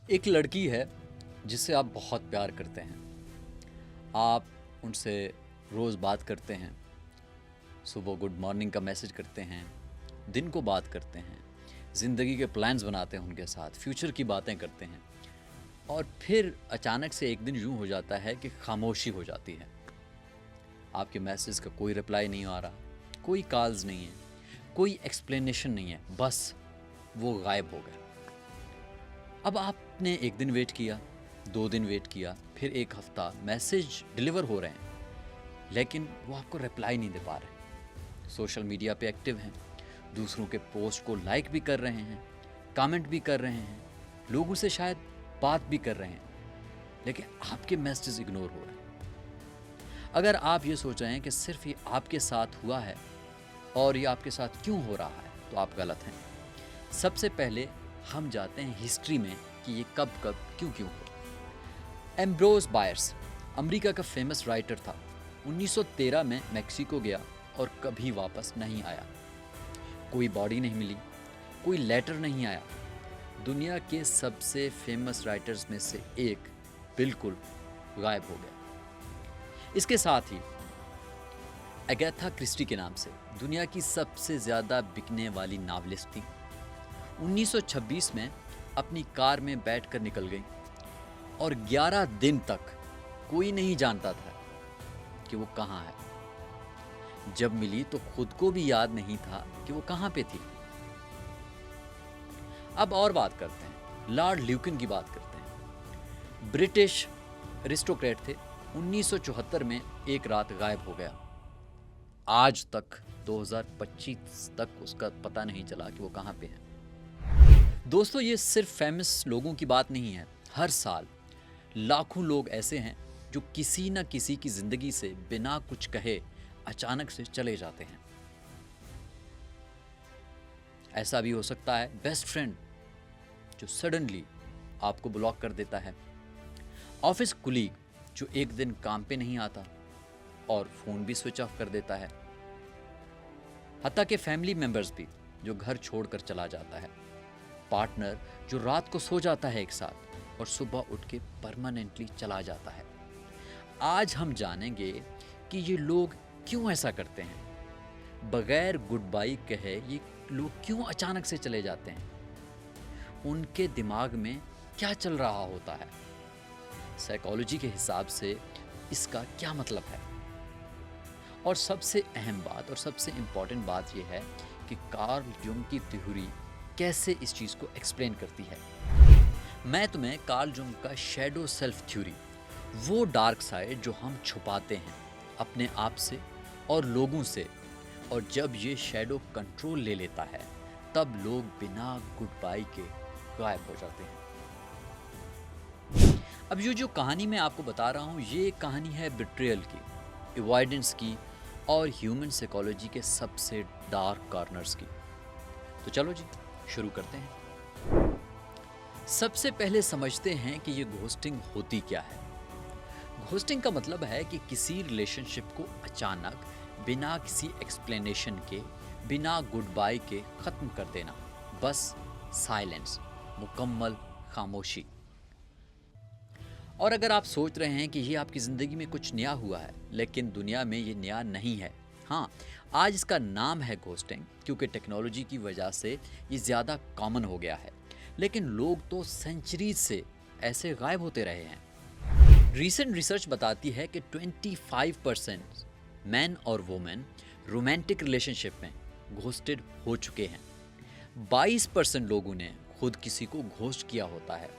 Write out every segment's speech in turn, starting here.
एक लड़की है जिससे आप बहुत प्यार करते हैं। आप उनसे रोज़ बात करते हैं, सुबह गुड मॉर्निंग का मैसेज करते हैं, दिन को बात करते हैं, ज़िंदगी के प्लान्स बनाते हैं उनके साथ, फ्यूचर की बातें करते हैं और फिर अचानक से एक दिन यूँ हो जाता है कि खामोशी हो जाती है। आपके मैसेज का कोई रिप्लाई नहीं आ रहा, कोई कॉल्स नहीं है, कोई एक्सप्लेनेशन नहीं है, बस वो गायब हो गए। अब आपने एक दिन वेट किया, 2 दिन वेट किया, फिर 1 हफ्ता, मैसेज डिलीवर हो रहे हैं, लेकिन वो आपको रिप्लाई नहीं दे पा रहे। सोशल मीडिया पे एक्टिव हैं, दूसरों के पोस्ट को लाइक भी कर रहे हैं, कमेंट भी कर रहे हैं, लोगों से शायद बात भी कर रहे हैं, लेकिन आपके मैसेजेस इग्नोर हो रहे हैं। अगर आप ये सोच रहे हैं कि सिर्फ ये आपके साथ हुआ है और ये आपके साथ क्यों हो रहा है, तो आप गलत हैं। सबसे पहले हम जाते हैं हिस्ट्री में कि ये कब कब क्यों क्यों हुआ। एम्ब्रोस बायर्स अमेरिका का फेमस राइटर था। 1913 में मैक्सिको गया और कभी वापस नहीं आया। कोई बॉडी नहीं मिली, कोई लेटर नहीं आया। दुनिया के सबसे फेमस राइटर्स में से एक बिल्कुल गायब हो गया। इसके साथ ही अगैथा क्रिस्टी के नाम से दुनिया की सबसे ज़्यादा बिकने वाली नावलिस्ट थी। 1926 में अपनी कार में बैठकर निकल गई और 11 दिन तक कोई नहीं जानता था कि वो कहाँ है। जब मिली तो खुद को भी याद नहीं था कि वो कहाँ पे थी। अब और बात करते हैं, लॉर्ड ल्यूकिन की बात करते हैं। ब्रिटिश एरिस्टोक्रेट थे। 1974 में एक रात गायब हो गया। आज तक 2025 तक उसका पता नहीं चला कि वो कहाँ पे है। दोस्तों, ये सिर्फ फेमस लोगों की बात नहीं है। हर साल लाखों लोग ऐसे हैं जो किसी न किसी की जिंदगी से बिना कुछ कहे अचानक से चले जाते हैं। ऐसा भी हो सकता है बेस्ट फ्रेंड जो सडनली आपको ब्लॉक कर देता है, ऑफिस कुलीग जो एक दिन काम पे नहीं आता और फोन भी स्विच ऑफ कर देता है, हत्ता के फैमिली मेंबर्स भी जो घर छोड़कर चला जाता है, पार्टनर जो रात को सो जाता है एक साथ और सुबह उठ के परमानेंटली चला जाता है। आज हम जानेंगे कि ये लोग क्यों ऐसा करते हैं, बगैर गुड बाय कहे ये लोग क्यों अचानक से चले जाते हैं, उनके दिमाग में क्या चल रहा होता है, साइकोलॉजी के हिसाब से इसका क्या मतलब है। और सबसे अहम बात और सबसे इम्पॉर्टेंट बात यह है कि कार्ल जंग की थ्योरी कैसे इस चीज़ को एक्सप्लेन करती है। मैं तुम्हें कार्ल जंग का शैडो सेल्फ थ्योरी, वो डार्क साइड जो हम छुपाते हैं अपने आप से और लोगों से, और जब ये शैडो कंट्रोल ले लेता है तब लोग बिना गुड बाय के गायब हो जाते हैं। अब ये जो कहानी मैं आपको बता रहा हूँ, ये कहानी है बिट्रेयल की, अवॉइडेंस की और ह्यूमन साइकोलॉजी के सबसे डार्क कॉर्नर्स की। तो चलो जी शुरू करते हैं। सबसे पहले समझते हैं कि ये घोस्टिंग होती क्या है। घोस्टिंग का मतलब है कि किसी रिलेशनशिप को अचानक बिना किसी एक्सप्लेनेशन के, बिना गुड बाय के ख़त्म कर देना। बस साइलेंस, मुकम्मल खामोशी। और अगर आप सोच रहे हैं कि ये आपकी ज़िंदगी में कुछ नया हुआ है, लेकिन दुनिया में ये नया नहीं है। हाँ, आज इसका नाम है घोस्टिंग क्योंकि टेक्नोलॉजी की वजह से ये ज़्यादा कॉमन हो गया है, लेकिन लोग तो सेंचुरीज से ऐसे गायब होते रहे हैं। रीसेंट रिसर्च बताती है कि 25% मैन और वुमेन रोमांटिक रिलेशनशिप में घोस्टेड हो चुके हैं। 22% लोगों ने खुद किसी को घोस्ट किया होता है।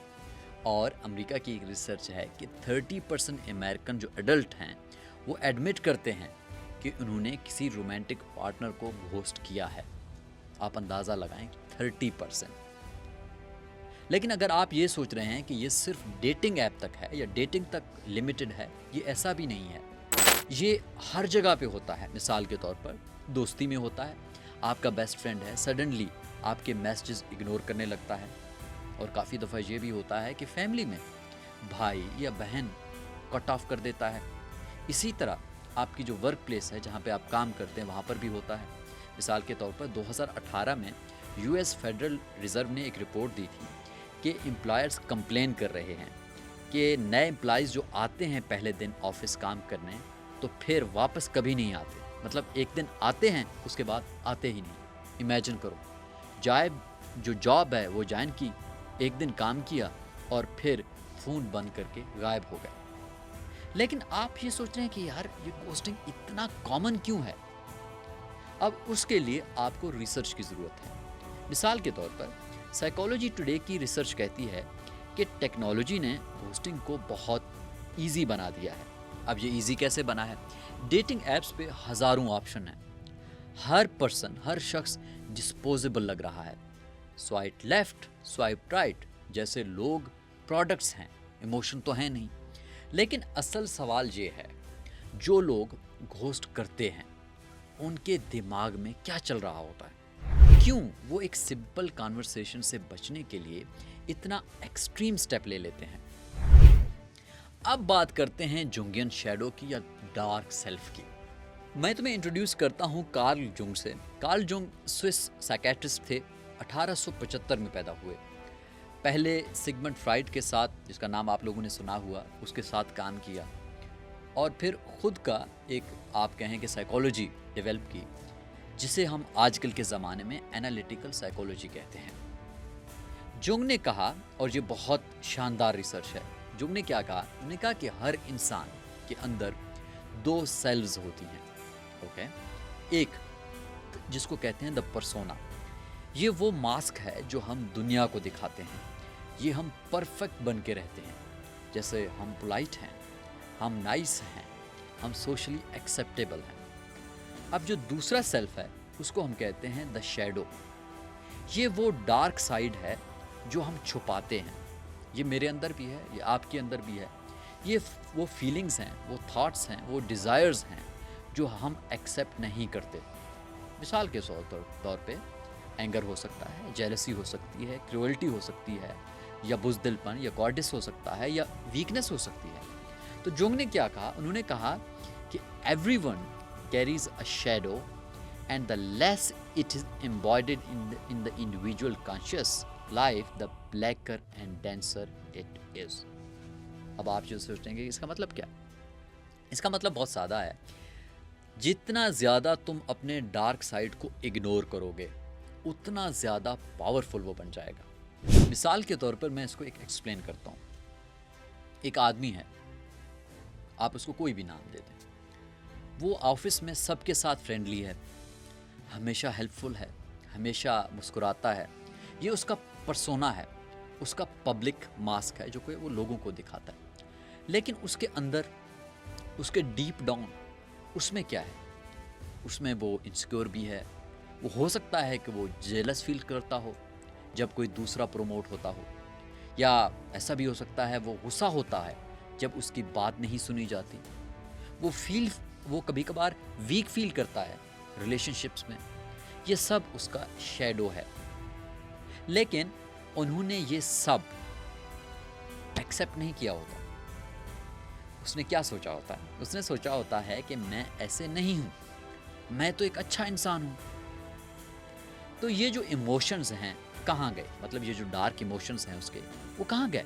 और अमेरिका की एक रिसर्च है कि 30% अमेरिकन जो एडल्ट हैं वो एडमिट करते हैं कि उन्होंने किसी रोमांटिक पार्टनर को घोस्ट किया है। आप अंदाज़ा लगाएं, 30%। लेकिन अगर आप ये सोच रहे हैं कि ये सिर्फ डेटिंग ऐप तक है या डेटिंग तक लिमिटेड है, ये ऐसा भी नहीं है। ये हर जगह पे होता है। मिसाल के तौर पर दोस्ती में होता है। आपका बेस्ट फ्रेंड है, सडनली आपके मैसेजेस इग्नोर करने लगता है। और काफ़ी दफ़ा ये भी होता है कि फैमिली में भाई या बहन कट ऑफ कर देता है। इसी तरह आपकी जो वर्क प्लेस है, जहाँ पे आप काम करते हैं, वहाँ पर भी होता है। मिसाल के तौर पर 2018 में यूएस फेडरल रिज़र्व ने एक रिपोर्ट दी थी कि एम्प्लॉयर्स कंप्लेन कर रहे हैं कि नए एम्प्लॉयज़ जो आते हैं पहले दिन ऑफिस काम करने, तो फिर वापस कभी नहीं आते। मतलब एक दिन आते हैं, उसके बाद आते ही नहीं। इमेजिन करो, जो जॉब है वो ज्वाइन की, एक दिन काम किया और फिर फ़ोन बंद करके गायब हो गए। लेकिन आप ये सोच रहे हैं कि यार ये घोस्टिंग इतना कॉमन क्यों है? अब उसके लिए आपको रिसर्च की ज़रूरत है। मिसाल के तौर पर साइकोलॉजी टुडे की रिसर्च कहती है कि टेक्नोलॉजी ने घोस्टिंग को बहुत ईजी बना दिया है। अब ये ईजी कैसे बना है? डेटिंग ऐप्स पे हज़ारों ऑप्शन हैं। हर शख्स डिस्पोजेबल लग रहा है। स्वाइप लेफ्ट, स्वाइप राइट जैसे लोग प्रोडक्ट्स हैं, इमोशन तो है नहीं। लेकिन असल सवाल ये है, जो लोग घोस्ट करते हैं उनके दिमाग में क्या चल रहा होता है? क्यों वो एक सिंपल कॉन्वर्सेशन से बचने के लिए इतना एक्सट्रीम स्टेप ले लेते हैं? अब बात करते हैं जुंगियन शैडो की या डार्क सेल्फ की। मैं तुम्हें इंट्रोड्यूस करता हूँ कार्ल जुंग से। कार्ल जुंग स्विस साइकेट्रिस्ट थे, 1875 में पैदा हुए। पहले सिगमंड फ्राइड के साथ, जिसका नाम आप लोगों ने सुना हुआ, उसके साथ काम किया और फिर खुद का एक आप कहें कि साइकोलॉजी डेवलप की, जिसे हम आजकल के ज़माने में एनालिटिकल साइकोलॉजी कहते हैं। जुंग ने कहा, और ये बहुत शानदार रिसर्च है, जुंग ने क्या कहा? उन्होंने कहा कि हर इंसान के अंदर 2 सेल्व्स होती हैं। ओके, एक जिसको कहते हैं द पर्सोना, ये वो मास्क है जो हम दुनिया को दिखाते हैं। ये हम परफेक्ट बन के रहते हैं, जैसे हम पोलाइट हैं, हम नाइस हैं, हम सोशली एक्सेप्टेबल हैं। अब जो दूसरा सेल्फ है उसको हम कहते हैं द शैडो। ये वो डार्क साइड है जो हम छुपाते हैं। ये मेरे अंदर भी है, ये आपके अंदर भी है। ये वो फीलिंग्स हैं, वो थॉट्स हैं, वो डिज़ायर्स हैं जो हम एक्सेप्ट नहीं करते। मिसाल के तौर पे एंगर हो सकता है, जेलसी हो सकती है, क्रूअल्टी हो सकती है, या बुज़दिलपन या कॉर्डिस हो सकता है, या वीकनेस हो सकती है। तो जुंग ने क्या कहा? उन्होंने कहा कि everyone carries a shadow and the less it is embodied in the individual conscious life, the blacker and denser it is. अब आप जो सोचेंगे इसका मतलब क्या? इसका मतलब बहुत सादा है। जितना ज़्यादा तुम अपने डार्क साइड को इग्नोर करोगे, उतना ज़्यादा पावरफुल वो बन जाएगा। मिसाल के तौर पर मैं इसको एक एक्सप्लेन करता हूँ। एक आदमी है, आप उसको कोई भी नाम दे दें, वो ऑफिस में सबके साथ फ्रेंडली है, हमेशा हेल्पफुल है, हमेशा मुस्कुराता है। ये उसका पर्सोना है, उसका पब्लिक मास्क है जो कि वो लोगों को दिखाता है। लेकिन उसके अंदर, उसके डीप डाउन, उसमें क्या है? उसमें वो इनसिक्योर भी है। वो हो सकता है कि वो जेलस फील करता हो जब कोई दूसरा प्रमोट होता हो, या ऐसा भी हो सकता है वो गुस्सा होता है जब उसकी बात नहीं सुनी जाती। वो कभी कभार वीक फील करता है रिलेशनशिप्स में। ये सब उसका शैडो है। लेकिन उन्होंने ये सब एक्सेप्ट नहीं किया होता। उसने क्या सोचा होता है? उसने सोचा होता है कि मैं ऐसे नहीं हूँ, मैं तो एक अच्छा इंसान हूँ। तो ये जो इमोशंस हैं कहाँ गए? मतलब ये जो डार्क इमोशंस हैं उसके, वो कहाँ गए?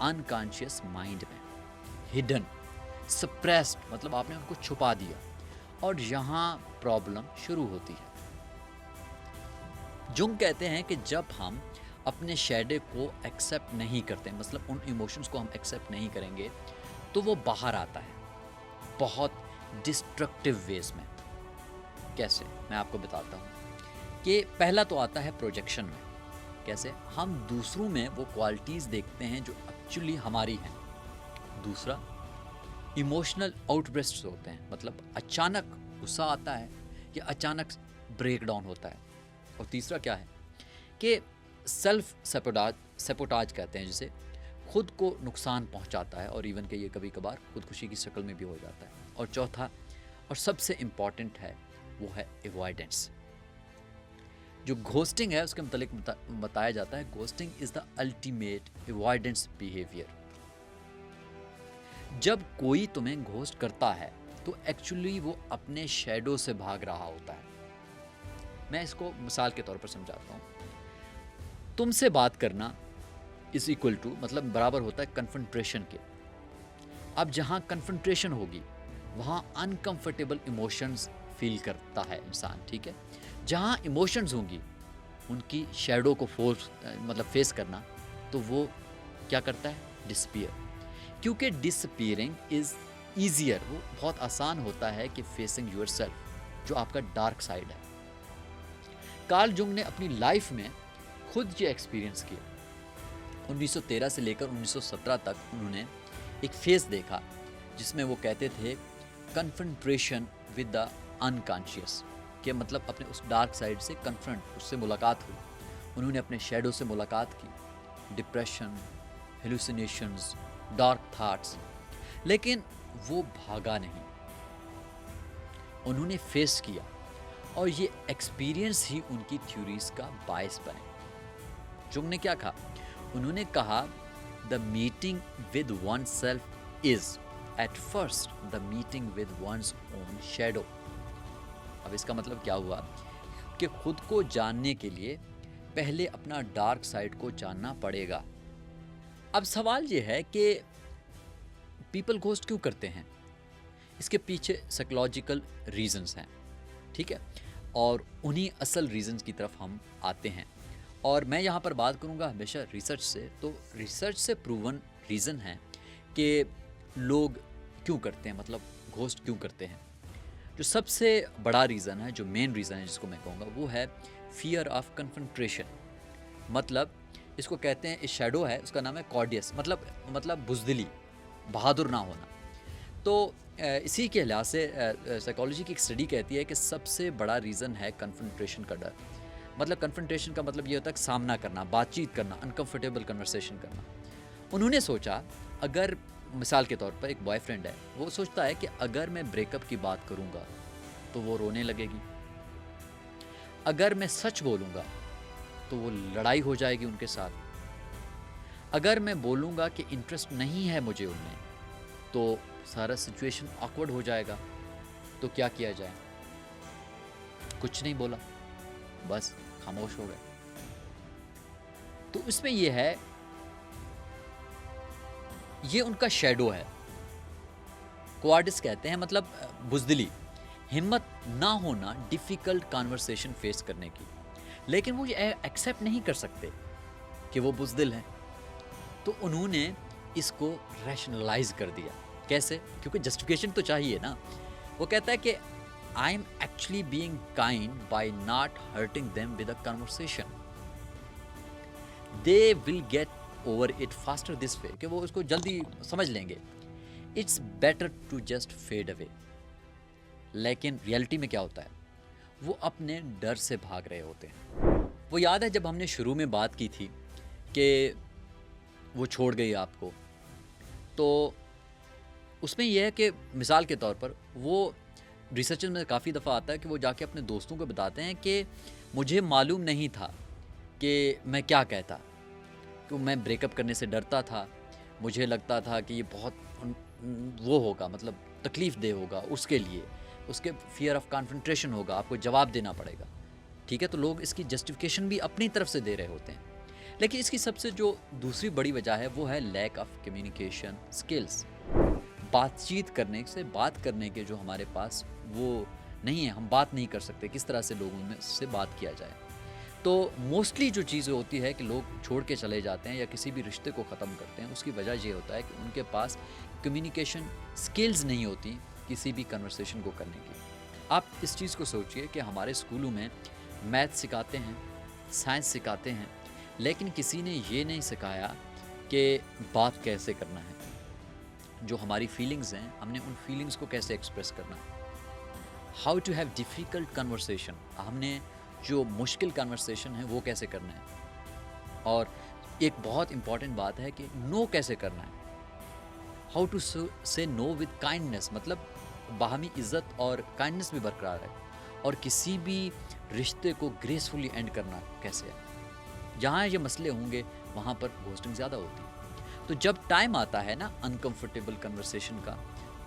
अनकॉन्शियस माइंड में, हिडन, सप्रेस्ड, मतलब आपने उनको छुपा दिया। और यहाँ प्रॉब्लम शुरू होती है। जुंग कहते हैं कि जब हम अपने शैडो को एक्सेप्ट नहीं करते, मतलब उन इमोशंस को हम एक्सेप्ट नहीं करेंगे, तो वो बाहर आता है बहुत डिस्ट्रक्टिव वेज में। कैसे? मैं आपको बताता हूँ कि पहला तो आता है प्रोजेक्शन में। कैसे? हम दूसरों में वो क्वालिटीज़ देखते हैं जो एक्चुअली हमारी हैं। दूसरा, इमोशनल आउटब्रेस्ट्स होते हैं, मतलब अचानक गुस्सा आता है या अचानक ब्रेक डाउन होता है। और तीसरा क्या है कि सेल्फ सेपोटाज कहते हैं, जिसे खुद को नुकसान पहुंचाता है, और इवन कि ये कभी कभार खुदकुशी की शक्ल में भी हो जाता है। और चौथा और सबसे इम्पॉर्टेंट है, वो है एवॉइडेंस। जो घोस्टिंग है उसके मतलब बताया जाता है, ghosting is the ultimate avoidance behaviour. जब कोई तुम्हें घोस्ट करता है तो एक्चुअली वो अपने शैडो से भाग रहा होता है। मैं इसको मिसाल के तौर पर समझाता हूँ। तुमसे बात करना इज इक्वल टू मतलब बराबर होता है कन्फ्रंट्रेशन के। अब जहाँ कन्फ्रंट्रेशन होगी वहाँ अनकंफर्टेबल इमोशंस फील करता है इंसान, ठीक है। जहाँ इमोशंस होंगी उनकी शेडो को फेस करना, तो वो क्या करता है, डिसपियर। क्योंकि डिसपियरिंग इज ईजियर, वो बहुत आसान होता है कि फेसिंग यूर सेल्फ, जो आपका डार्क साइड है। कार्ल जुंग ने अपनी लाइफ में खुद ये एक्सपीरियंस किया। 1913 से लेकर 1917 तक उन्होंने एक फेस देखा जिसमें वो कहते थे कन्फ्रंट्रेशन विद द अनकॉन्शियस, के मतलब अपने उस डार्क साइड से कन्फ्रंट, उससे मुलाकात हुई। उन्होंने अपने शैडो से मुलाकात की, डिप्रेशन, हेलुसिनेशंस, डार्क थॉट्स, लेकिन वो भागा नहीं, उन्होंने फेस किया और ये एक्सपीरियंस ही उनकी थ्योरीज का बायस बने। जुंग ने क्या कहा, उन्होंने कहा the meeting with one self is at first the meeting with one's own shadow. अब इसका मतलब क्या हुआ कि खुद को जानने के लिए पहले अपना डार्क साइड को जानना पड़ेगा। अब सवाल ये है कि पीपल घोस्ट क्यों करते हैं, इसके पीछे साइकोलॉजिकल रीजंस हैं, ठीक है, और उन्हीं असल रीजंस की तरफ हम आते हैं। और मैं यहाँ पर बात करूँगा हमेशा रिसर्च से। तो रिसर्च से प्रूवन रीज़न है कि लोग क्यों करते हैं, मतलब घोस्ट क्यों करते हैं। जो सबसे बड़ा रीज़न है, जो मेन रीज़न है जिसको मैं कहूँगा, वो है फियर ऑफ कन्फ्रंट्रेशन। मतलब इसको कहते हैं, इस शैडो है उसका नाम है कॉर्डियस, मतलब बुज़दिली, बहादुर ना होना। तो इसी के लिहाज से साइकोलॉजी की एक स्टडी कहती है कि सबसे बड़ा रीज़न है कन्फ्रंट्रेशन का डर। मतलब कन्फ्रंट्रेशन का मतलब ये होता है कि सामना करना, बातचीत करना, अनकंफर्टेबल कन्वर्सेशन करना। उन्होंने सोचा, अगर मिसाल के तौर पर एक बॉयफ्रेंड है, वो सोचता है कि अगर मैं ब्रेकअप की बात करूँगा तो वो रोने लगेगी, अगर मैं सच बोलूँगा तो वो लड़ाई हो जाएगी उनके साथ, अगर मैं बोलूँगा कि इंटरेस्ट नहीं है मुझे उनमें तो सारा सिचुएशन ऑकवर्ड हो जाएगा। तो क्या किया जाए, कुछ नहीं बोला, बस खामोश हो गए। तो इसमें यह है, ये उनका शैडो है, क्वार्डिस कहते हैं, मतलब बुज़दिली, हिम्मत ना होना डिफ़िकल्ट कन्वर्सेशन फेस करने की। लेकिन वो ये एक्सेप्ट नहीं कर सकते कि वो बुज़दिल हैं, तो उन्होंने इसको रैशनलाइज कर दिया। कैसे, क्योंकि जस्टिफिकेशन तो चाहिए ना। वो कहता है कि I am actually being kind by not hurting them with a conversation, they will get over it faster this way, कि वो उसको जल्दी समझ लेंगे। It's better to just fade away. लेकिन रियलिटी में क्या होता है, वो अपने डर से भाग रहे होते हैं। वो याद है जब हमने शुरू में बात की थी कि वो छोड़ गई आपको, तो उसमें यह है कि मिसाल के तौर पर वो रिसर्च में काफ़ी दफ़ा आता है कि वो जाके अपने दोस्तों को बताते हैं कि मुझे मालूम नहीं था कि मैं क्या कहता, कि मैं ब्रेकअप करने से डरता था, मुझे लगता था कि ये बहुत वो होगा, मतलब तकलीफ़ दे होगा उसके लिए, उसके फियर ऑफ कॉन्फ्रंट्रेशन होगा, आपको जवाब देना पड़ेगा, ठीक है। तो लोग इसकी जस्टिफिकेशन भी अपनी तरफ से दे रहे होते हैं। लेकिन इसकी सबसे जो दूसरी बड़ी वजह है वो है लैक ऑफ कम्युनिकेशन स्किल्स। बातचीत करने से, बात करने के जो हमारे पास वो नहीं है, हम बात नहीं कर सकते किस तरह से लोगों में से बात किया जाए। तो मोस्टली जो चीज़ें होती है कि लोग छोड़ के चले जाते हैं या किसी भी रिश्ते को ख़त्म करते हैं, उसकी वजह ये होता है कि उनके पास कम्युनिकेशन स्किल्स नहीं होती किसी भी कन्वर्सेशन को करने की। आप इस चीज़ को सोचिए कि हमारे स्कूलों में मैथ सिखाते हैं, साइंस सिखाते हैं, लेकिन किसी ने ये नहीं सिखाया कि बात कैसे करना है, जो हमारी फीलिंग्स हैं, हमने उन फीलिंग्स को कैसे एक्सप्रेस करना है, how to have difficult conversation, हमने जो मुश्किल कन्वर्सेशन है वो कैसे करना है। और एक बहुत इम्पॉर्टेंट बात है कि नो कैसे करना है, हाउ टू से नो विद काइंडनेस, मतलब बाहमी इज़्ज़त और काइंडनेस भी बरकरार है, और किसी भी रिश्ते को ग्रेसफुली एंड करना कैसे है। जहाँ ये मसले होंगे वहाँ पर घोस्टिंग ज़्यादा होती है। तो जब टाइम आता है ना अनकंफर्टेबल कन्वर्सेशन का,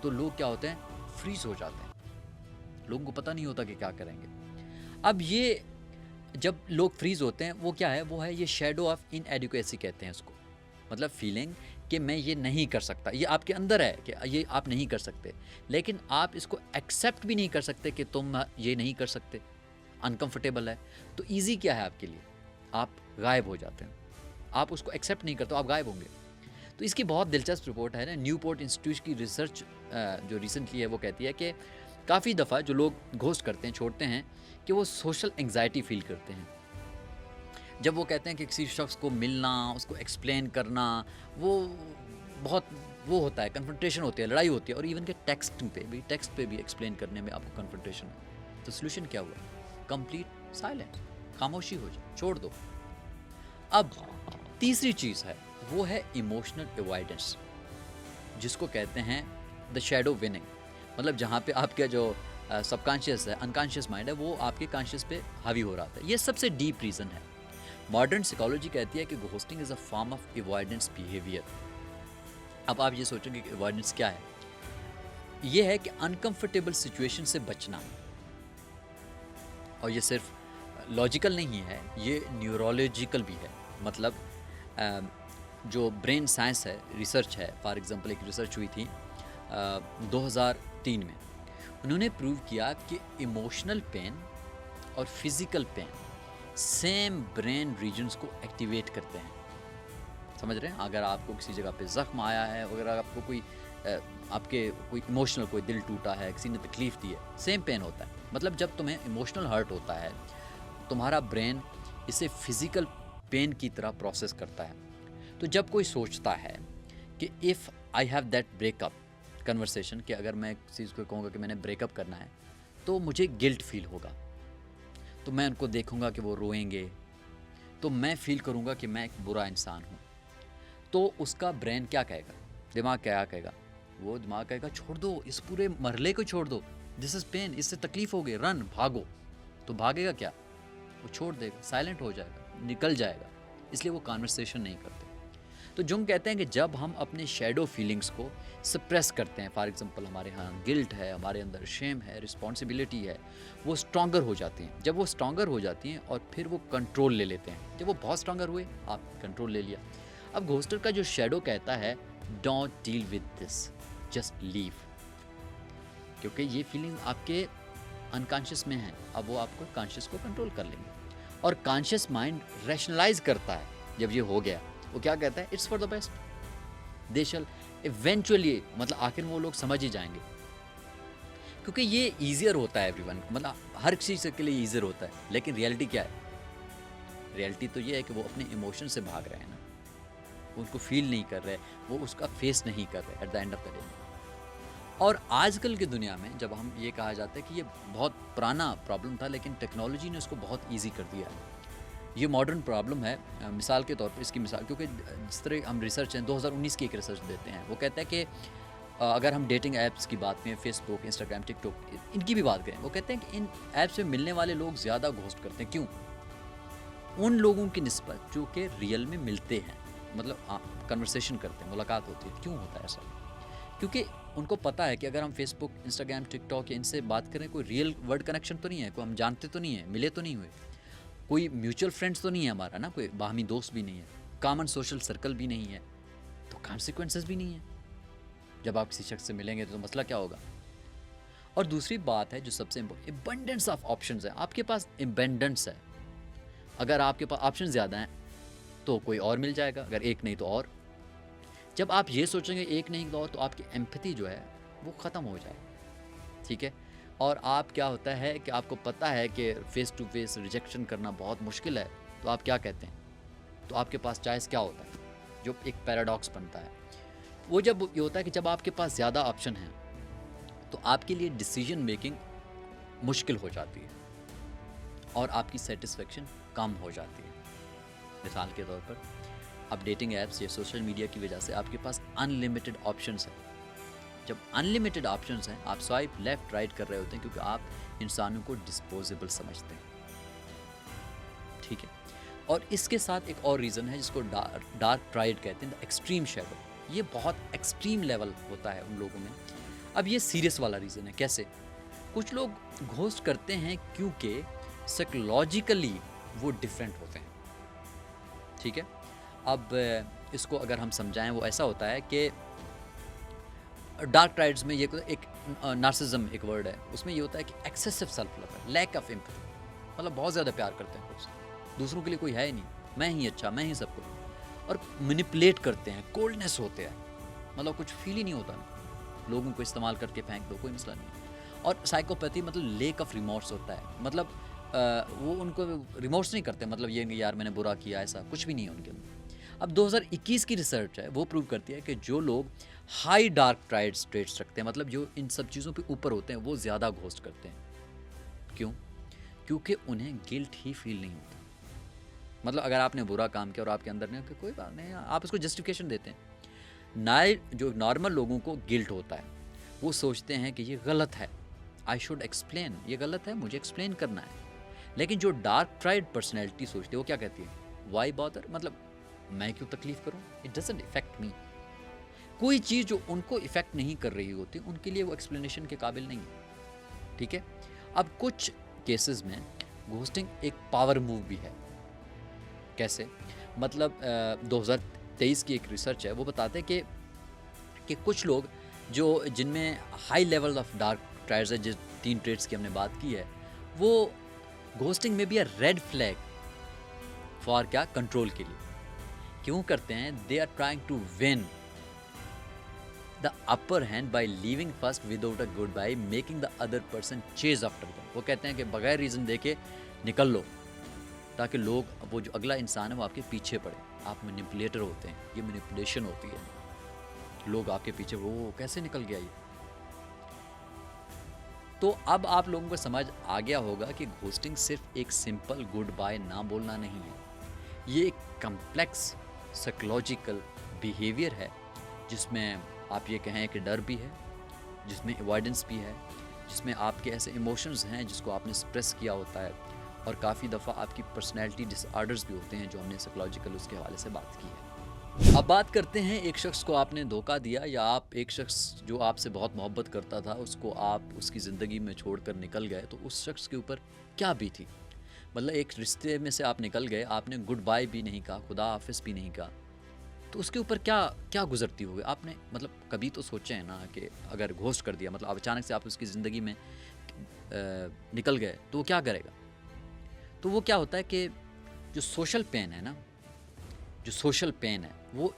तो लोग क्या होते हैं, फ्रीज हो जाते हैं, लोगों को पता नहीं होता कि क्या करेंगे। अब ये जब लोग फ्रीज़ होते हैं वो क्या है, वो है ये शैडो ऑफ इनएडिक्वेसी कहते हैं उसको। मतलब फीलिंग कि मैं ये नहीं कर सकता, ये आपके अंदर है कि ये आप नहीं कर सकते, लेकिन आप इसको एक्सेप्ट भी नहीं कर सकते कि तुम ये नहीं कर सकते, अनकंफर्टेबल है। तो ईज़ी क्या है आपके लिए, आप गायब हो जाते हैं। आप उसको एक्सेप्ट नहीं करते, आप गायब होंगे। तो इसकी बहुत दिलचस्प रिपोर्ट है ना, न्यूपोर्ट इंस्टीट्यूट की रिसर्च जो रिसेंटली है वो कहती है कि काफ़ी दफ़ा जो लोग घोस्ट करते हैं, छोड़ते हैं, कि वो सोशल एंग्जाइटी फील करते हैं। जब वो कहते हैं कि किसी शख्स को मिलना, उसको एक्सप्लेन करना, वो बहुत वो होता है, कन्फ्रंटेशन होती है, लड़ाई होती है। और इवन के टेक्स्ट पे भी एक्सप्लेन करने में आपको कन्फ्रंटेशन है। तो सोल्यूशन क्या हुआ? कंप्लीट साइलेंस, खामोशी हो जाए, छोड़ दो। अब तीसरी चीज़ है, वो है इमोशनल अवॉइडेंस, जिसको कहते हैं द शैडो विनिंग। मतलब जहाँ पे आपका जो सबकॉन्शियस है, अनकॉन्शियस माइंड है, वो आपके कॉन्शियस पे हावी हो रहा था। ये सबसे डीप रीज़न है। मॉडर्न साइकोलॉजी कहती है कि ghosting is a form of avoidance behaviour. अब आप ये सोचेंगे कि अवॉइडेंस क्या है? ये है कि अनकंफर्टेबल सिचुएशन से बचना। और ये सिर्फ लॉजिकल नहीं है, ये न्यूरोलॉजिकल भी है। मतलब जो ब्रेन साइंस है, रिसर्च है, फॉर एग्जांपल एक रिसर्च हुई थी 2003 में। उन्होंने प्रूव किया कि इमोशनल पेन और physical pain same brain regions को एक्टिवेट करते हैं। समझ रहे हैं? अगर आपको किसी जगह पे ज़ख्म आया है, अगर आपको कोई आपके कोई इमोशनल, कोई दिल टूटा है, किसी ने तकलीफ़ दी है, सेम पेन होता है। मतलब जब तुम्हें इमोशनल हर्ट होता है, तुम्हारा ब्रेन इसे फिज़िकल पेन की तरह प्रोसेस करता है। तो जब कोई सोचता है कि if I have that breakup conversation, कि अगर मैं किसी को कहूँगा कि मैंने ब्रेकअप करना है, तो मुझे गिल्ट फील होगा। तो मैं उनको देखूँगा कि वो रोएंगे, तो मैं फील करूँगा कि मैं एक बुरा इंसान हूँ। तो उसका ब्रेन क्या कहेगा, दिमाग क्या कहेगा? वो दिमाग कहेगा छोड़ दो, इस पूरे मरले को छोड़ दो, दिस इज़ पेन, इससे तकलीफ़ होगी, रन, भागो। तो भागेगा क्या? वो छोड़ देगा, साइलेंट हो जाएगा, निकल जाएगा। इसलिए वो कन्वर्सेशन नहीं करते। तो जुंग कहते हैं कि जब हम अपने शैडो फीलिंग्स को सप्रेस करते हैं, फॉर एग्जांपल हमारे यहाँ गिल्ट है, हमारे अंदर शेम है, रिस्पॉन्सिबिलिटी है, वो स्ट्रॉन्गर हो जाती हैं। जब वो स्ट्रॉन्गर हो जाती हैं और फिर वो कंट्रोल ले लेते हैं। जब वो बहुत स्ट्रॉन्गर हुए, आप कंट्रोल ले लिया। अब घोस्टर का जो शैडो कहता है don't deal with this, just leave, क्योंकि ये फीलिंग आपके अनकॉन्शियस में है। अब वो आपको कॉन्शियस को कंट्रोल कर लेंगे। और कॉन्शियस माइंड रैशनलाइज करता है। जब ये हो गया, वो क्या कहता है? It's for the best, they shall eventually, मतलब आखिर में वो लोग समझ ही जाएंगे, क्योंकि ये ईजियर होता है एवरीवन, मतलब हर चीज़ के लिए ईजियर होता है। लेकिन रियलिटी क्या है? रियलिटी तो ये है कि वो अपने इमोशन से भाग रहे हैं ना, वो उनको फील नहीं कर रहे, वो उसका फेस नहीं कर रहे at the end of the day. और आजकल की दुनिया में जब हम ये कहा जाता है कि ये बहुत पुराना प्रॉब्लम था, लेकिन टेक्नोलॉजी ने उसको बहुत ईजी कर दिया है। ये मॉडर्न प्रॉब्लम है। मिसाल के तौर पर इसकी मिसाल, क्योंकि जिस तरह हम रिसर्च हैं, 2019 की एक रिसर्च देते हैं, वो कहता है कि अगर हम डेटिंग ऐप्स की बात करें, फेसबुक, इंस्टाग्राम, टिकटॉक, इनकी भी बात करें, वो कहते हैं कि इन ऐप्स में मिलने वाले लोग ज़्यादा घोस्ट करते हैं। क्यों? उन लोगों की निस्बत जो कि रियल में मिलते हैं, मतलब कन्वर्सेशन करते हैं, मुलाकात होती है। क्यों होता है ऐसा? क्योंकि उनको पता है कि अगर हम फेसबुक, इंस्टाग्राम, टिकटॉक इनसे बात करें, कोई रियल वर्ल्ड कनेक्शन तो नहीं है, कोई हम जानते तो नहीं है, मिले तो नहीं हुए, कोई म्यूचुअल फ्रेंड्स तो नहीं है हमारा ना, कोई बाहमी दोस्त भी नहीं है, कॉमन सोशल सर्कल भी नहीं है, तो कॉन्सिक्वेंसेस भी नहीं है। जब आप किसी शख्स से मिलेंगे तो मसला क्या होगा? और दूसरी बात है जो सबसे इम्पोर्टेंट, एबंडेंस ऑफ ऑप्शंस है। आपके पास एबंडेंस है। अगर आपके पास ऑप्शन ज़्यादा हैं तो कोई और मिल जाएगा, अगर एक नहीं तो और। जब आप ये सोचेंगे एक नहीं तो और, तो आपकी एम्पैथी जो है वो ख़त्म हो जाएगी। ठीक है? और आप क्या होता है कि आपको पता है कि फ़ेस टू फेस रिजेक्शन करना बहुत मुश्किल है, तो आप क्या कहते हैं? तो आपके पास चॉइस क्या होता है? जो एक पैराडॉक्स बनता है वो जब ये होता है कि जब आपके पास ज़्यादा ऑप्शन हैं तो आपके लिए डिसीजन मेकिंग मुश्किल हो जाती है और आपकी सेटिस्फेक्शन कम हो जाती है। मिसाल के तौर पर अब डेटिंग ऐप्स या सोशल मीडिया की वजह से आपके पास अनलिमिटेड ऑप्शंस हैं। जब अनलिमिटेड ऑप्शंस हैं, आप स्वाइप लेफ्ट राइट कर रहे होते हैं क्योंकि आप इंसानों को डिस्पोजेबल समझते हैं। ठीक है? और इसके साथ एक और रीज़न है जिसको डार्क प्राइड कहते हैं, द एक्सट्रीम शैडो। ये बहुत एक्सट्रीम लेवल होता है उन लोगों में। अब ये सीरियस वाला रीज़न है। कैसे? कुछ लोग घोस्ट करते हैं क्योंकि साइकोलॉजिकली वो डिफरेंट होते हैं, ठीक है। अब इसको अगर हम समझाएं, वो ऐसा होता है कि डार्क ट्राइड्स में ये एक नार्सिज्म एक वर्ड है, उसमें ये होता है कि एक्सेसिव सेल्फ लव है, लैक ऑफ एम्पैथी, मतलब बहुत ज़्यादा प्यार करते हैं खुद से, दूसरों के लिए कोई है ही नहीं, मैं ही अच्छा, मैं ही सब कुछ, और मैनिपुलेट करते हैं, कोल्डनेस होते हैं, मतलब कुछ फील ही नहीं होता, लोगों को इस्तेमाल करके फेंक दो, कोई मसला नहीं। और साइकोपैथी मतलब लेक ऑफ रिमोर्स होता है, मतलब वो उनको रिमोर्स नहीं करते, मतलब ये नहीं यार मैंने बुरा किया, ऐसा कुछ भी नहीं है उनके अंदर। अब 2021 की रिसर्च है, वो प्रूव करती है कि जो लोग हाई डार्क ट्राइड्स ट्रेट्स रखते हैं, मतलब जो इन सब चीज़ों पे ऊपर होते हैं, वो ज़्यादा घोस्ट करते हैं। क्यों? क्योंकि उन्हें गिल्ट ही फील नहीं होता। मतलब अगर आपने बुरा काम किया और आपके अंदर नहीं, कोई बात नहीं, आप उसको जस्टिफिकेशन देते हैं ना। जो नॉर्मल लोगों को गिल्ट होता है, वो सोचते हैं कि ये गलत है, आई शुड एक्सप्लेन, ये गलत है, मुझे एक्सप्लेन करना है। लेकिन जो डार्क ट्राइड पर्सनैलिटी सोचती है, वो क्या कहती है, वाई बॉदर, मतलब मैं क्यों तकलीफ करूं, इट डजंट इफेक्ट मी। कोई चीज़ जो उनको इफेक्ट नहीं कर रही होती, उनके लिए वो एक्सप्लेनेशन के काबिल नहीं है, ठीक है। अब कुछ केसेस में घोस्टिंग एक पावर मूव भी है। कैसे? मतलब 2023 की एक रिसर्च है, वो बताते हैं कि कुछ लोग जो जिनमें high level of dark triads है, जिस 3 ट्रेट्स की हमने बात की है, वो घोस्टिंग में भी है रेड फ्लैग फॉर क्या, कंट्रोल के लिए। क्यों करते हैं? They are trying to win the upper hand by leaving first without a goodbye, making the other person chase after them. वो कहते हैं कि बगैर रीज़न देके निकल लो, ताकि लोग, वो जो अगला इंसान है वो आपके पीछे पड़े। आप मैनिपुलेटर होते हैं, ये मैनिपुलेशन होती है, लोग आपके पीछे, वो कैसे निकल गया ये। तो अब आप लोगों को समझ आ गया होगा कि घोस्टिंग सिर्फ एक सिंपल गुड बाय ना बोलना नहीं है, ये एक कम्प्लेक्स साइकोलॉजिकल बिहेवियर है, जिसमें आप ये कहें कि डर भी है, जिसमें अवॉइडेंस भी है, जिसमें आपके ऐसे इमोशंस हैं जिसको आपने सप्रेस किया होता है, और काफ़ी दफ़ा आपकी पर्सनैलिटी डिसऑर्डर्स भी होते हैं, जो हमने साइकोलॉजिकल उसके हवाले से बात की है। अब बात करते हैं, एक शख्स को आपने धोखा दिया, या आप एक शख्स जो आपसे बहुत मोहब्बत करता था, उसको आप उसकी ज़िंदगी में छोड़कर निकल गए, तो उस शख्स के ऊपर क्या बीती। मतलब एक रिश्ते में से आप निकल गए, आपने गुड बाय भी नहीं कहा, खुदा हाफिज़ भी नहीं कहा, तो उसके ऊपर क्या क्या गुजरती होगी आपने। मतलब कभी तो सोचे हैं ना कि अगर घोस्ट कर दिया, मतलब अब अचानक से आप उसकी ज़िंदगी में निकल गए, तो वो क्या करेगा। तो वो क्या होता है कि जो सोशल पेन है ना, जो सोशल पेन है, वो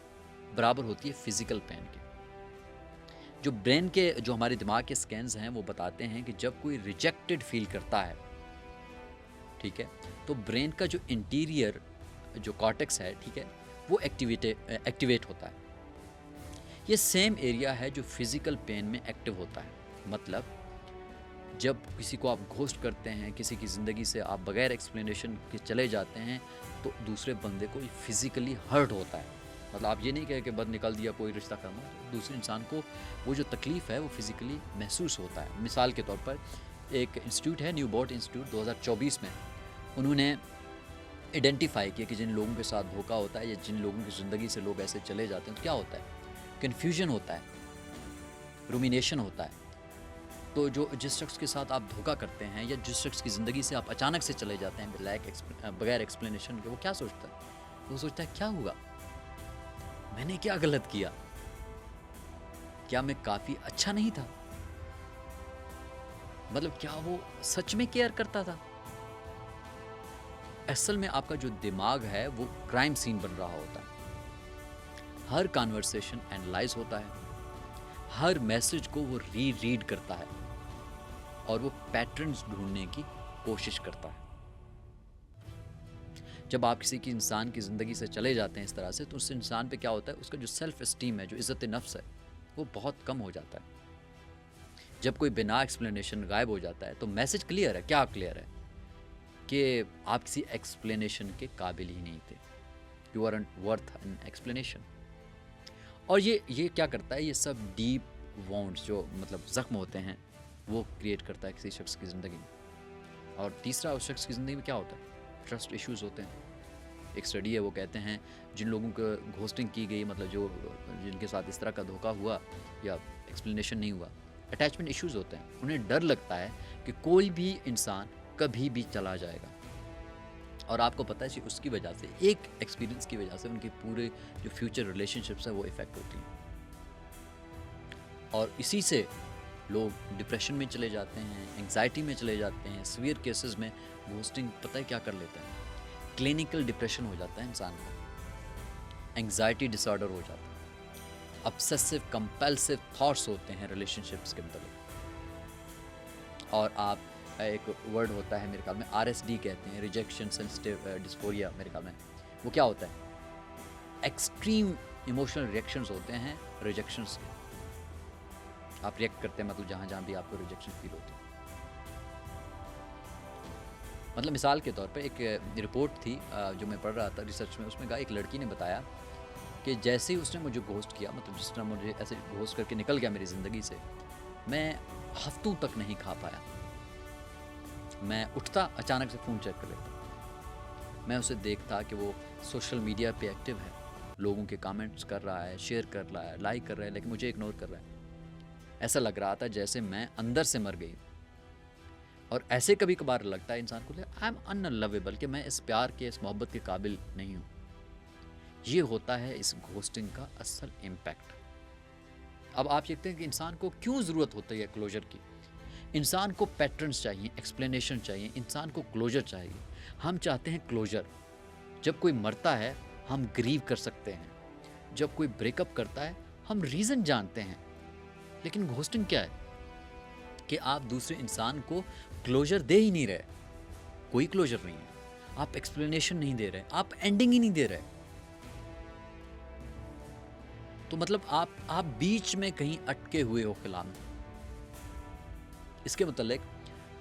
बराबर होती है फिज़िकल पेन के। जो ब्रेन के, जो हमारे दिमाग के स्कैन्स हैं, वो बताते हैं कि जब कोई रिजेक्टेड फील करता है, ठीक है, तो ब्रेन का जो इंटीरियर जो कॉर्टेक्स है, ठीक है, वो एक्टिवेट होता है। ये सेम एरिया है जो फिज़िकल पेन में एक्टिव होता है। मतलब जब किसी को आप घोस्ट करते हैं, किसी की ज़िंदगी से आप बगैर एक्सप्लेनेशन के चले जाते हैं, तो दूसरे बंदे को फिज़िकली हर्ट होता है। मतलब आप ये नहीं कहे कि बद निकल दिया, कोई रिश्ता खत्म हो, तो दूसरे इंसान को वो जो तकलीफ़ है वो फिज़िकली महसूस होता है। मिसाल के तौर पर एक इंस्टीट्यूट है, न्यूबॉर्ट इंस्टीट्यूट, 2024 में उन्होंने आइडेंटिफाई किया कि जिन लोगों के साथ धोखा होता है, या जिन लोगों की ज़िंदगी से लोग ऐसे चले जाते हैं, तो क्या होता है, कन्फ्यूजन होता है, रूमिनेशन होता है। तो जो जिस शख्स के साथ आप धोखा करते हैं, या जिस शख्स की ज़िंदगी से आप अचानक से चले जाते हैं बगैर एक्सप्लेनेशन के, वो क्या सोचता है, वो सोचता है क्या हुआ, मैंने क्या गलत किया, क्या मैं काफ़ी अच्छा नहीं था, मतलब क्या वो सच में केयर करता था। असल में आपका जो दिमाग है वो क्राइम सीन बन रहा होता है। हर कन्वर्सेशन एनालाइज होता है, हर मैसेज को वो रीड करता है, और वो पैटर्न्स ढूंढने की कोशिश करता है। जब आप किसी की इंसान की ज़िंदगी से चले जाते हैं इस तरह से, तो उस इंसान पे क्या होता है, उसका जो सेल्फ एस्टीम है, जो इज़्ज़त नफ्स है, वो बहुत कम हो जाता है। जब कोई बिना एक्सप्लेनेशन गायब हो जाता है, तो मैसेज क्लियर है। क्या क्लियर है? कि आप किसी एक्सप्लेनेशन के काबिल ही नहीं थे, you are worth an explanation. और ये क्या करता है, ये सब डीप वाउंड्स, जो मतलब ज़ख्म होते हैं, वो क्रिएट करता है किसी शख्स की ज़िंदगी में। और तीसरा, उस शख्स की ज़िंदगी में क्या होता है, ट्रस्ट इश्यूज़ होते हैं। एक स्टडी है, वो कहते हैं जिन लोगों को घोस्टिंग की गई, मतलब जो जिनके साथ इस तरह का धोखा हुआ या एक्सप्लेनेशन नहीं हुआ, अटैचमेंट इश्यूज़ होते हैं। उन्हें डर लगता है कि कोई भी इंसान कभी भी चला जाएगा, और आपको पता है कि उसकी वजह से, एक एक्सपीरियंस की वजह से उनके पूरे जो फ्यूचर रिलेशनशिप्स हैं वो इफ़ेक्ट होती हैं। और इसी से लोग डिप्रेशन में चले जाते हैं, एंग्जाइटी में चले जाते हैं। सीवियर केसेस में घोस्टिंग पता है क्या कर लेता है, क्लिनिकल डिप्रेशन हो जाता है इंसान को, एंग्जाइटी डिसऑर्डर हो जाता है, ऑब्सेसिव कंपल्सिव थॉट्स होते हैं रिलेशनशिप्स के मतलब। और आप एक वर्ड होता है मेरे ख्याल में RSD कहते हैं, रिजेक्शन सेंसिटिव डिस्फोरिया मेरे ख्याल में। वो क्या होता है, एक्सट्रीम इमोशनल रिएक्शंस होते हैं रिजेक्शंस के। आप रिएक्ट करते हैं मतलब जहाँ जहाँ भी आपको रिजेक्शन फील होती है। मतलब मिसाल के तौर पे एक रिपोर्ट थी जो मैं पढ़ रहा था रिसर्च में, उसमें एक लड़की ने बताया कि जैसे ही उसने मुझे घोस्ट किया, मतलब जिस तरह मुझे ऐसे घोस्ट करके निकल गया मेरी ज़िंदगी से, मैं हफ्तों तक नहीं खा पाया। मैं उठता, अचानक से फ़ोन चेक कर लेता, मैं उसे देखता कि वो सोशल मीडिया पे एक्टिव है, लोगों के कमेंट्स कर रहा है, शेयर कर रहा है, लाइक कर रहा है, लेकिन मुझे इग्नोर कर रहा है। ऐसा लग रहा था जैसे मैं अंदर से मर गई। और ऐसे कभी कभार लगता है इंसान को, आई एम अनलवेबल, कि मैं इस प्यार के, इस मोहब्बत के काबिल नहीं हूँ। ये होता है इस घोस्टिंग का असल इम्पैक्ट। अब आप देखते हैं कि इंसान को क्यों ज़रूरत होती है क्लोजर की। इंसान को पैटर्न्स चाहिए, एक्सप्लेनेशन चाहिए, इंसान को क्लोजर चाहिए। हम चाहते हैं क्लोजर। जब कोई मरता है हम ग्रीव कर सकते हैं, जब कोई ब्रेकअप करता है हम रीज़न जानते हैं। लेकिन घोस्टिंग क्या है कि आप दूसरे इंसान को क्लोजर दे ही नहीं रहे, कोई क्लोजर नहीं है, आप एक्सप्लेनेशन नहीं दे रहे, आप एंडिंग ही नहीं दे रहे। तो मतलब आप बीच में कहीं अटके हुए हो फिलहाल। इसके मतलब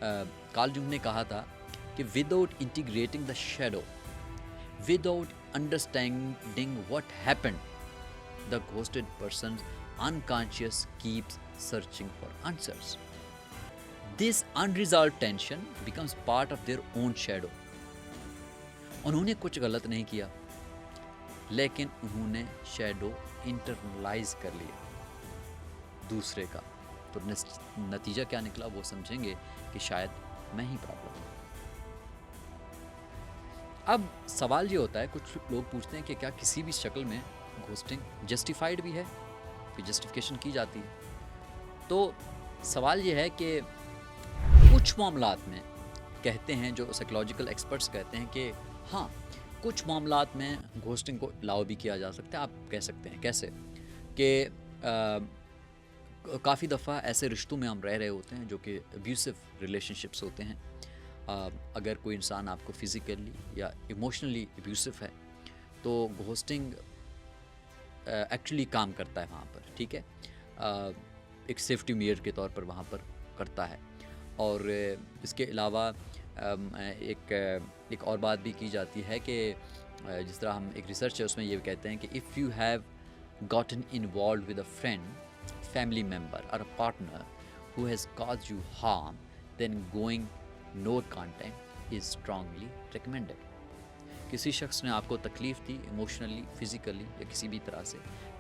कार्ल जुंग ने कहा था कि without integrating the shadow, without understanding what happened, the ghosted person unconscious keeps searching for answers. This unresolved tension becomes part of their own shadow. उन्होंने कुछ गलत नहीं किया, लेकिन उन्होंने शैडो इंटरनलाइज कर लिया दूसरे का। तो नतीजा क्या निकला वो समझेंगे कि शायद मैं ही प्रॉब्लम हूँ। अब सवाल ये होता है, कुछ लोग पूछते हैं कि क्या किसी भी शक्ल में घोस्टिंग जस्टिफाइड भी है, कि जस्टिफिकेशन की जाती है। तो सवाल ये है कि कुछ मामलात में कहते हैं, जो साइकोलॉजिकल एक्सपर्ट्स कहते हैं कि हाँ, कुछ मामलात में घोस्टिंग को अलाउ भी किया जा सकता है। आप कह सकते हैं कैसे कि काफ़ी दफ़ा ऐसे रिश्तों में हम रह रहे होते हैं जो कि अब्यूसिव रिलेशनशिप्स होते हैं। अगर कोई इंसान आपको फिज़िकली या इमोशनली अब्यूसिव है तो घोस्टिंग एक्चुअली काम करता है वहाँ पर, ठीक है, एक सेफ्टी मेजर के तौर पर वहाँ पर करता है। और इसके अलावा एक और बात भी की जाती है कि जिस तरह हम एक रिसर्च है उसमें ये कहते हैं कि if you have gotten involve with a friend, family member और a partner who has caused you harm, then going no contact is strongly recommended. किसी शख्स ने आपको तकलीफ़ दी इमोशनली, फिज़िकली या किसी भी तरह से,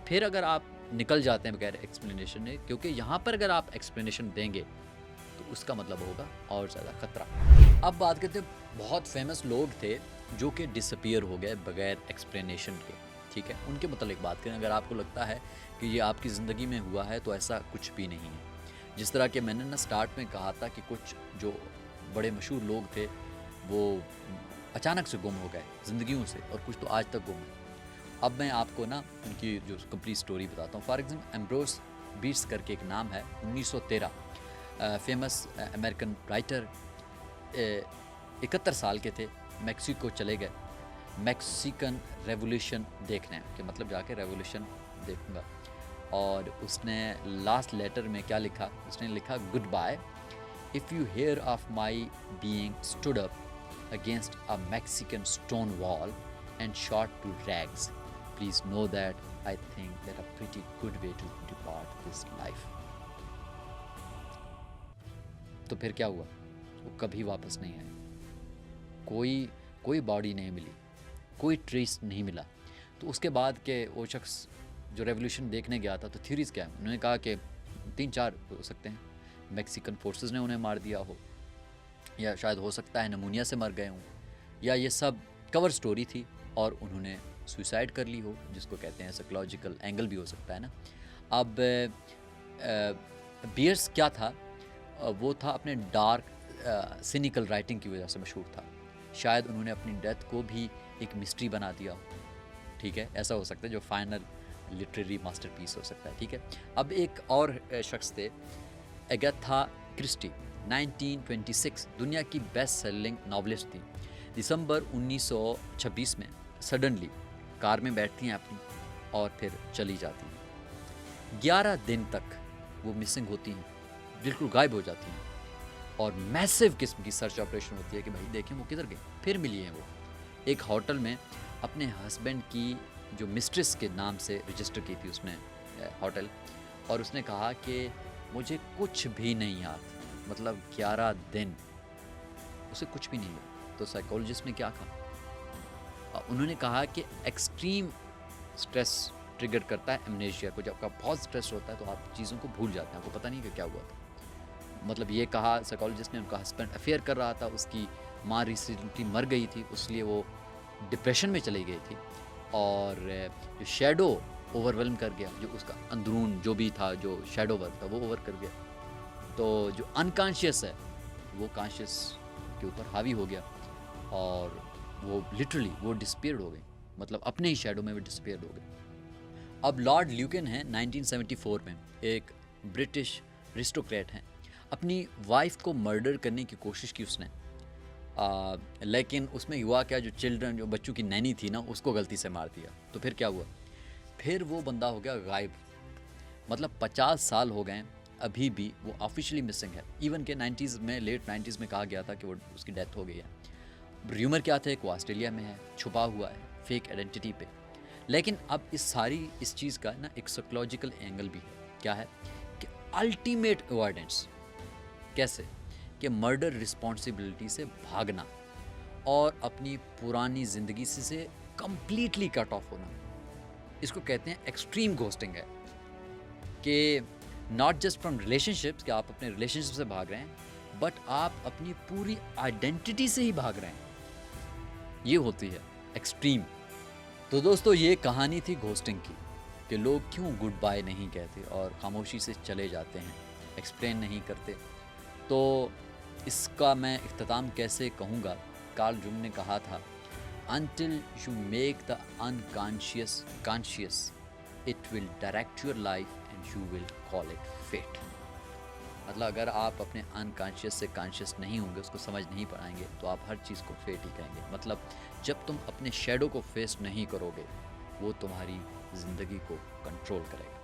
फिर अगर आप निकल जाते हैं बगैर एक्सप्लेनेशन है, क्योंकि यहाँ पर अगर आप एक्सप्लेनेशन देंगे तो उसका मतलब होगा और ज़्यादा ख़तरा। अब बात करते हैं, बहुत फेमस लोग थे जो कि डिसअपीयर हो गए बगैर एक्सप्लेनेशन के, ठीक है। उनके मतलब बात करें, अगर आपको लगता है कि ये आपकी ज़िंदगी में हुआ है तो ऐसा कुछ भी नहीं है। जिस तरह के मैंने ना स्टार्ट में कहा था कि कुछ जो बड़े मशहूर लोग थे वो अचानक से गुम हो गए ज़िंदगियों से, और कुछ तो आज तक गुम है। अब मैं आपको ना उनकी जो कंप्लीट स्टोरी बताता हूँ। फॉर एग्जाम्पल एम्ब्रोस बीट्स करके एक नाम है, 1913 फेमस अमेरिकन राइटर, 71 साल के थे, मैक्सिको चले गए मैक्सिकन रेवोल्यूशन देखने के, मतलब जाके रेवोल्यूशन देखूंगा। और उसने लास्ट लेटर में क्या लिखा, उसने लिखा goodbye, if you hear of my being stood up against a Mexican stone wall and shot to rags, please know that I think that a pretty good way to depart this life. तो फिर क्या हुआ, वो कभी वापस नहीं आए, कोई बॉडी नहीं मिली, कोई ट्रेस नहीं मिला। तो उसके बाद के वो शख्स जो रेवोल्यूशन देखने गया था, तो थ्योरीज क्या है, उन्होंने कहा कि 3-4 हो सकते हैं, मैक्सिकन फोर्सेस ने उन्हें मार दिया हो, या शायद हो सकता है नमूनिया से मर गए हों, या ये सब कवर स्टोरी थी और उन्होंने सुसाइड कर ली हो, जिसको कहते हैं साइकोलॉजिकल एंगल भी हो सकता है ना। अब बियर्स क्या था, वो था अपने डार्क सिनिकल राइटिंग की वजह से मशहूर था। शायद उन्होंने अपनी डेथ को भी एक मिस्ट्री बना दिया, ठीक है, ऐसा हो सकता है, जो फाइनल लिटरेरी मास्टरपीस हो सकता है, ठीक है। अब एक और शख्स थे, एगाथा क्रिस्टी, 1926 दुनिया की बेस्ट सेलिंग नॉवलिस्ट थी। दिसंबर 1926 में सडनली कार में बैठती हैं अपनी और फिर चली जाती हैं। 11 दिन तक वो मिसिंग होती हैं, बिल्कुल गायब हो जाती हैं, और मैसिव किस्म की सर्च ऑपरेशन होती है कि भाई देखें वो किधर गए। फिर मिली हैं वो एक होटल में अपने हस्बैंड की जो मिस्ट्रेस के नाम से रजिस्टर की थी उसने होटल, और उसने कहा कि मुझे कुछ भी नहीं याद, मतलब 11 दिन उसे कुछ भी नहीं याद। तो साइकोलॉजिस्ट ने क्या कहा, उन्होंने कहा कि एक्सट्रीम स्ट्रेस ट्रिगर करता है एमनेशिया को। जब आपका बहुत स्ट्रेस होता है तो आप चीज़ों को भूल जाते हैं, आपको पता नहीं कि क्या हुआ था। मतलब ये कहा साइकोलॉजिस्ट ने, उनका हस्बैंड अफेयर कर रहा था, उसकी माँ रिसेंटली मर गई थी, इसलिए वो डिप्रेशन में चली गई थी, और जो शैडो ओवरवेलम कर गया, जो उसका अंदरून जो भी था, जो शैडो वर्क था वो ओवर कर गया, तो जो अनकॉन्शियस है वो कॉन्शियस के ऊपर हावी हो गया, और वो लिटरली वो डिसपियर्ड हो गई, मतलब अपने ही शैडो में वो डिसपियर्ड हो गई। अब लॉर्ड ल्यूकेन है 1974 में, एक ब्रिटिश रिस्टोक्रेट हैं, अपनी वाइफ को मर्डर करने की कोशिश की उसने, लेकिन उसमें हुआ क्या, जो चिल्ड्रन, जो बच्चों की नैनी थी ना, उसको गलती से मार दिया। तो फिर क्या हुआ, फिर वो बंदा हो गया गायब, मतलब 50 साल हो गए, अभी भी वो ऑफिशियली मिसिंग है। इवन के 90s में, लेट 90s में कहा गया था कि वो उसकी डेथ हो गई है। र्यूमर क्या था कि वो ऑस्ट्रेलिया में है, छुपा हुआ है फेक आइडेंटिटी पे। लेकिन अब इस चीज़ का ना एक साइकोलॉजिकल एंगल भी है। क्या है कि अल्टीमेट अवॉइडेंस, कैसे कि मर्डर रिस्पॉन्सिबिलिटी से भागना और अपनी पुरानी ज़िंदगी से कंप्लीटली कट ऑफ होना, इसको कहते हैं एक्सट्रीम घोस्टिंग है। कि नॉट जस्ट फ्रॉम रिलेशनशिप्स, कि आप अपने रिलेशनशिप से भाग रहे हैं, बट आप अपनी पूरी आइडेंटिटी से ही भाग रहे हैं, ये होती है एक्सट्रीम। तो दोस्तों, ये कहानी थी घोस्टिंग की, कि लोग क्यों गुड बाय नहीं कहते और खामोशी से चले जाते हैं, एक्सप्लेन नहीं करते। तो इसका मैं इख्तिताम कैसे कहूँगा, कार्ल जुंग ने कहा था, until you make the unconscious conscious, it will direct your life and you will call it fate। मतलब अगर आप अपने अनकॉन्शियस से कॉन्शियस नहीं होंगे, उसको समझ नहीं पाएंगे, तो आप हर चीज़ को फेट ही कहेंगे। मतलब जब तुम अपने शैडो को फेस नहीं करोगे, वो तुम्हारी ज़िंदगी को कंट्रोल करेगा।